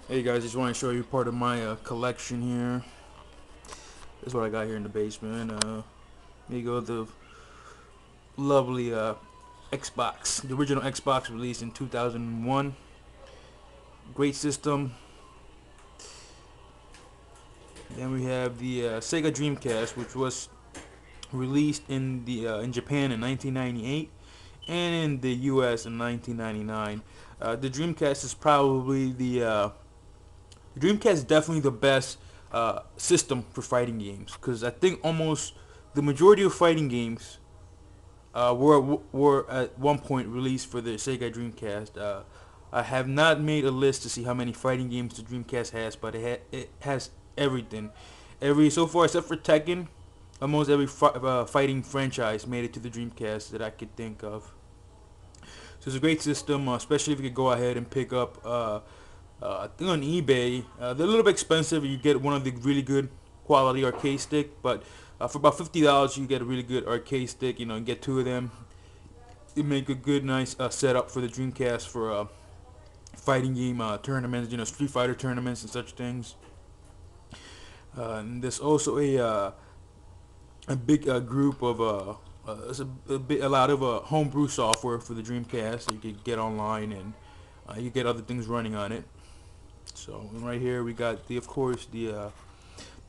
Hey guys, just want to show you part of my collection here. This is what I got here in the basement. Here you go, the lovely Xbox, the original Xbox released in 2001. Great system. Then we have the Sega Dreamcast, which was released in Japan in 1998 and in the U.S. in 1999. The Dreamcast is probably the Dreamcast is definitely the best system for fighting games because I think almost the majority of fighting games were at one point released for the Sega Dreamcast. I have not made a list to see how many fighting games the Dreamcast has, but it has everything. Every so far except for Tekken, almost every fighting franchise made it to the Dreamcast that I could think of. So it's a great system, especially if you could go ahead and pick up. I think on eBay, they're a little bit expensive. You get one of the really good quality arcade stick, but for about $50, you get a really good arcade stick. You get two of them. It make a good, nice setup for the Dreamcast for fighting game tournaments. Street Fighter tournaments and such things. And there's also a big group of a lot of homebrew software for the Dreamcast that you could get online, and you get other things running on it. So right here we got of course the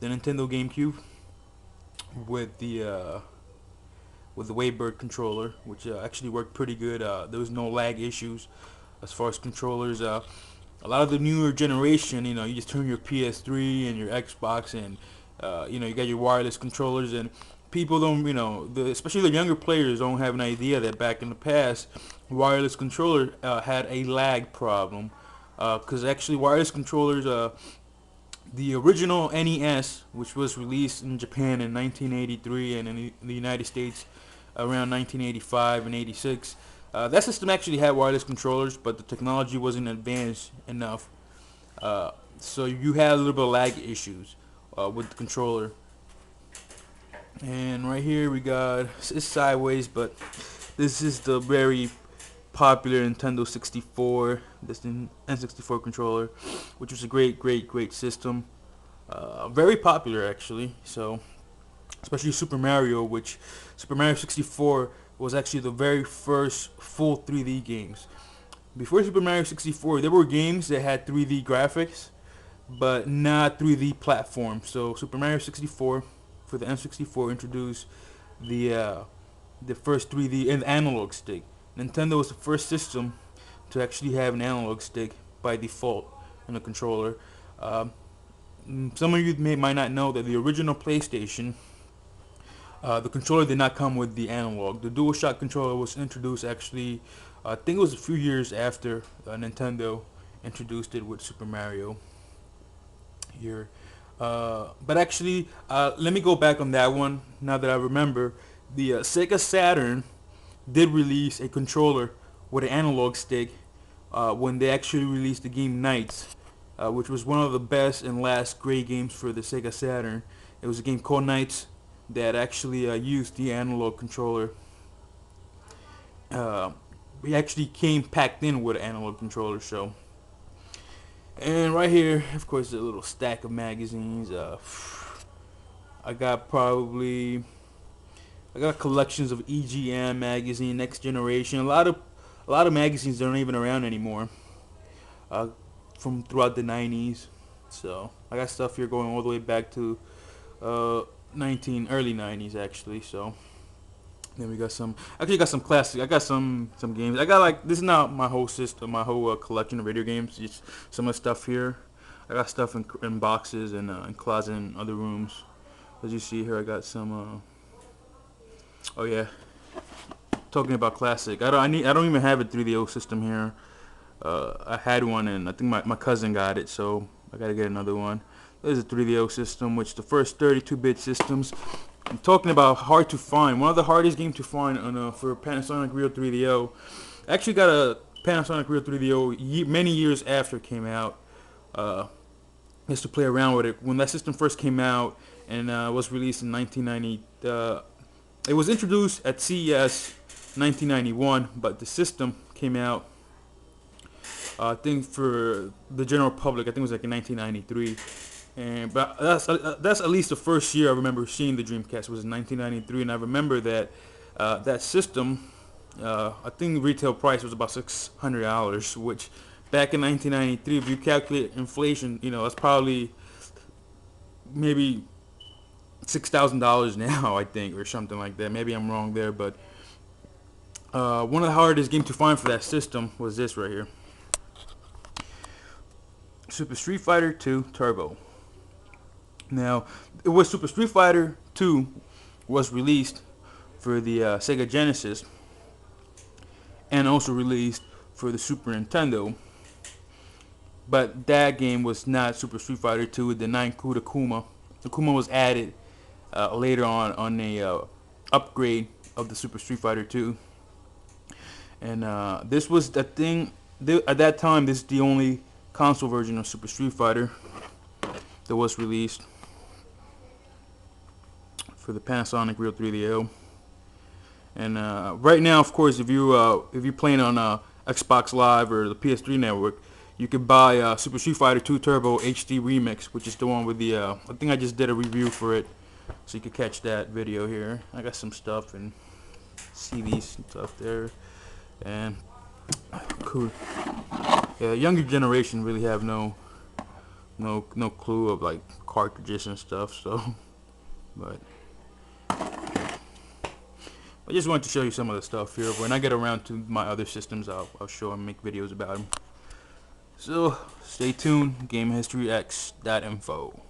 Nintendo GameCube with the Wavebird controller, which actually worked pretty good. There was no lag issues as far as controllers. A lot of the newer generation, you just turn your PS3 and your Xbox, and you got your wireless controllers, and people don't, especially the younger players don't have an idea that back in the past, wireless controller had a lag problem. Because actually wireless controllers, the original NES, which was released in Japan in 1983 and in the United States around 1985 and 86, that system actually had wireless controllers, but the technology wasn't advanced enough. So you had a little bit of lag issues with the controller. And right here we got, it's sideways, but this is the very popular Nintendo 64, this N64 controller, which was a great system. Very popular actually. So especially Super Mario, which Super Mario 64 was actually the very first full 3D games. Before Super Mario 64, there were games that had 3D graphics, but not 3D platforms. So Super Mario 64 for the N64 introduced the first 3D and analog stick. Nintendo was the first system to actually have an analog stick by default in a controller. Um, some of you might not know that the original PlayStation, the controller did not come with the analog. The DualShock controller was introduced actually, I think it was a few years after Nintendo introduced it with Super Mario here. But actually, let me go back on that one now that I remember. The Sega Saturn did release a controller with an analog stick when they actually released the game Knights, which was one of the best and last great games for the Sega Saturn. It was a game called Knights that actually used the analog controller. Uh, it actually came packed in with an analog controller, so. And right here, of course, a little stack of magazines. I got probably I got collections of EGM magazine, Next Generation. A lot of magazines that aren't even around anymore. Uh, from throughout the '90s. So I got stuff here going all the way back to early '90s actually. So then we got some. Actually, got some classic. I got some games. I got like this is not my whole system, my whole collection of video games. Just some of the stuff here. I got stuff in boxes and in closet and other rooms. As you see here, I got some. Oh yeah, talking about classic. I don't even have a 3DO system here. I had one and I think my cousin got it, so I gotta get another one. There's a 3DO system, which the first 32-bit systems. I'm talking about hard to find. One of the hardest games to find for Panasonic Real 3DO. I actually got a Panasonic Real 3DO many years after it came out. Just to play around with it. When that system first came out and was released in 1990, it was introduced at CES 1991, but the system came out I think for the general public, I think it was like in 1993. And but that's at least the first year I remember seeing the Dreamcast was in 1993, and I remember that that system, I think retail price was about $600, which back in 1993, if you calculate inflation, that's probably maybe $6,000 now, I think, or something like that. Maybe I'm wrong there, but one of the hardest games to find for that system was this right here, Super Street Fighter 2 Turbo. Now, it was Super Street Fighter 2 was released for the Sega Genesis and also released for the Super Nintendo. But that game was not Super Street Fighter 2. It did not include Akuma. Akuma was added later on a upgrade of the Super Street Fighter 2. And this was the thing. At that time, this is the only console version of Super Street Fighter that was released for the Panasonic Real 3DO. And right now, of course, if you're playing on Xbox Live or the PS3 network, you can buy Super Street Fighter 2 Turbo HD Remix, which is the one with the I think I just did a review for it, so you can catch that video here. I got some stuff and CDs and stuff there, and cool. Yeah, younger generation really have no clue of like cartridges and stuff. So, but I just wanted to show you some of the stuff here. When I get around to my other systems, I'll show and make videos about them. So stay tuned. GameHistoryX.info.